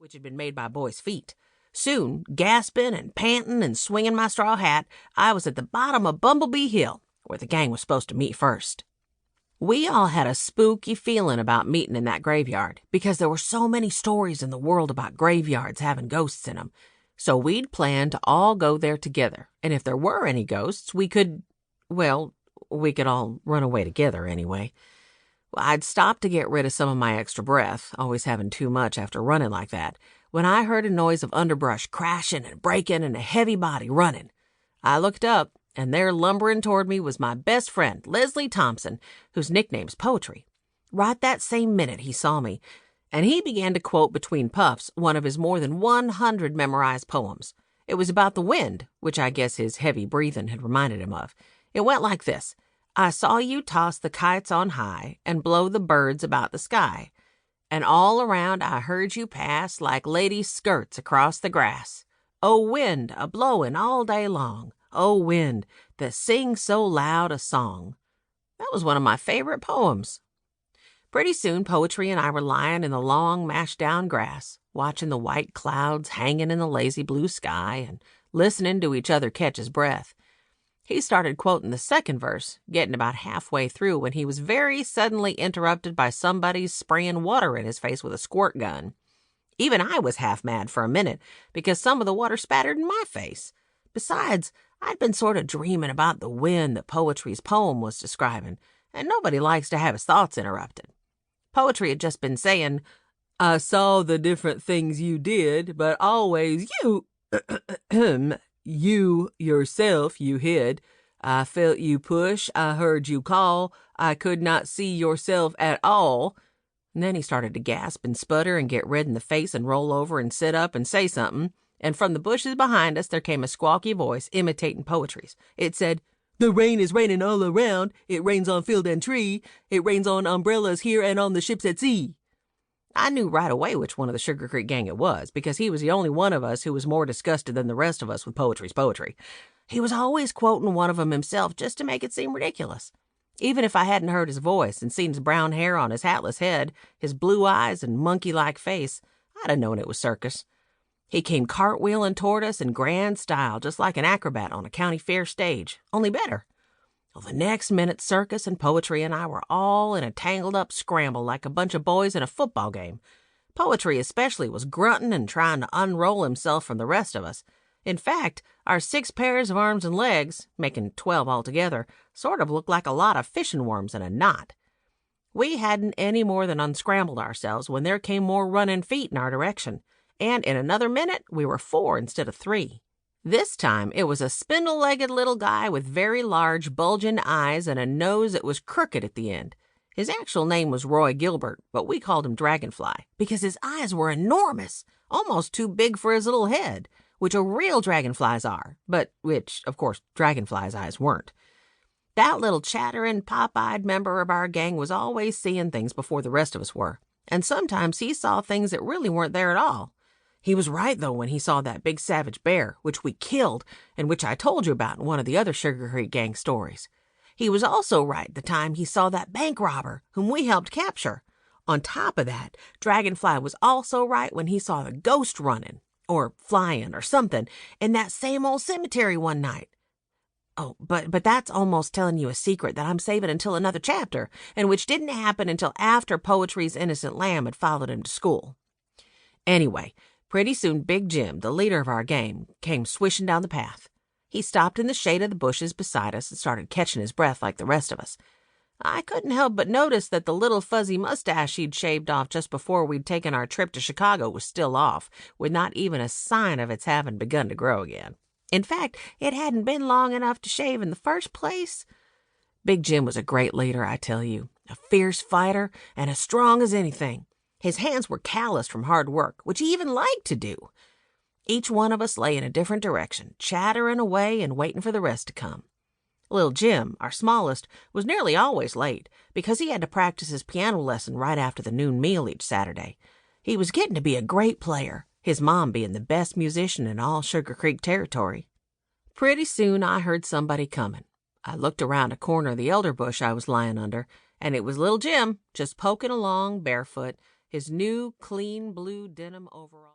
which had been made by boys' feet. Soon, gasping and panting and swinging my straw hat, I was at the bottom of Bumblebee Hill, where the gang was supposed to meet first. We all had a spooky feeling about meeting in that graveyard because there were so many stories in the world about graveyards having ghosts in them. So we'd planned to all go there together, and if there were any ghosts, we could all run away together anyway. I'd stopped to get rid of some of my extra breath, always having too much after running like that, when I heard a noise of underbrush crashing and breaking and a heavy body running. I looked up, and there lumbering toward me was my best friend, Leslie Thompson, whose nickname's Poetry. Right that same minute he saw me, and he began to quote between puffs one of his more than 100 memorized poems. It was about the wind, which I guess his heavy breathing had reminded him of. It went like this. I saw you toss the kites on high and blow the birds about the sky. And all around I heard you pass like ladies' skirts across the grass. O wind, a-blowin' all day long. O wind, that sings so loud a song. That was one of my favorite poems. Pretty soon Poetry and I were lying in the long, mashed-down grass, watching the white clouds hanging in the lazy blue sky and listening to each other catch his breath. He started quoting the second verse, getting about halfway through when he was very suddenly interrupted by somebody spraying water in his face with a squirt gun. Even I was half mad for a minute because some of the water spattered in my face. Besides, I'd been sort of dreaming about the wind that Poetry's poem was describing, and nobody likes to have his thoughts interrupted. Poetry had just been saying, I saw the different things you did, but always you, you yourself you hid. I felt you push, I heard you call, I could not see yourself at all. And then he started to gasp and sputter and get red in the face and roll over and sit up and say something. And from the bushes behind us there came a squawky voice imitating Poetry's. It said, The rain is raining all around. It rains on field and tree. It rains on umbrellas here and on the ships at sea. I knew right away which one of the Sugar Creek gang it was, because he was the only one of us who was more disgusted than the rest of us with Poetry's poetry. He was always quoting one of them himself just to make it seem ridiculous. Even if I hadn't heard his voice and seen his brown hair on his hatless head, his blue eyes and monkey-like face, I'd have known it was circus. He came cartwheeling toward us in grand style, just like an acrobat on a county fair stage, only better. Well, the next minute, Circus and Poetry and I were all in a tangled-up scramble like a bunch of boys in a football game. Poetry especially was grunting and trying to unroll himself from the rest of us. In fact, our 6 pairs of arms and legs, making 12 altogether, sort of looked like a lot of fishing worms in a knot. We hadn't any more than unscrambled ourselves when there came more running feet in our direction, and in another minute we were 4 instead of 3. This time it was a spindle-legged little guy with very large, bulging eyes and a nose that was crooked at the end. His actual name was Roy Gilbert, but we called him Dragonfly because his eyes were enormous, almost too big for his little head, which a real dragonfly's are, but which, of course, Dragonfly's eyes weren't. That little chattering, pop-eyed member of our gang was always seeing things before the rest of us were, and sometimes he saw things that really weren't there at all. He was right, though, when he saw that big savage bear, which we killed, and which I told you about in one of the other Sugar Creek gang stories. He was also right the time he saw that bank robber, whom we helped capture. On top of that, Dragonfly was also right when he saw the ghost running, or flying, or something, in that same old cemetery one night. Oh, but that's almost telling you a secret that I'm saving until another chapter, and which didn't happen until after Poetry's innocent lamb had followed him to school. Anyway, pretty soon Big Jim, the leader of our gang, came swishing down the path. He stopped in the shade of the bushes beside us and started catching his breath like the rest of us. I couldn't help but notice that the little fuzzy mustache he'd shaved off just before we'd taken our trip to Chicago was still off, with not even a sign of its having begun to grow again. In fact, it hadn't been long enough to shave in the first place. Big Jim was a great leader, I tell you, a fierce fighter and as strong as anything. His hands were calloused from hard work, which he even liked to do. Each one of us lay in a different direction, chattering away and waiting for the rest to come. Little Jim, our smallest, was nearly always late because he had to practice his piano lesson right after the noon meal each Saturday. He was getting to be a great player, his mom being the best musician in all Sugar Creek territory. Pretty soon I heard somebody coming. I looked around a corner of the elder bush I was lying under, and it was little Jim, just poking along barefoot, his new, clean blue denim overall.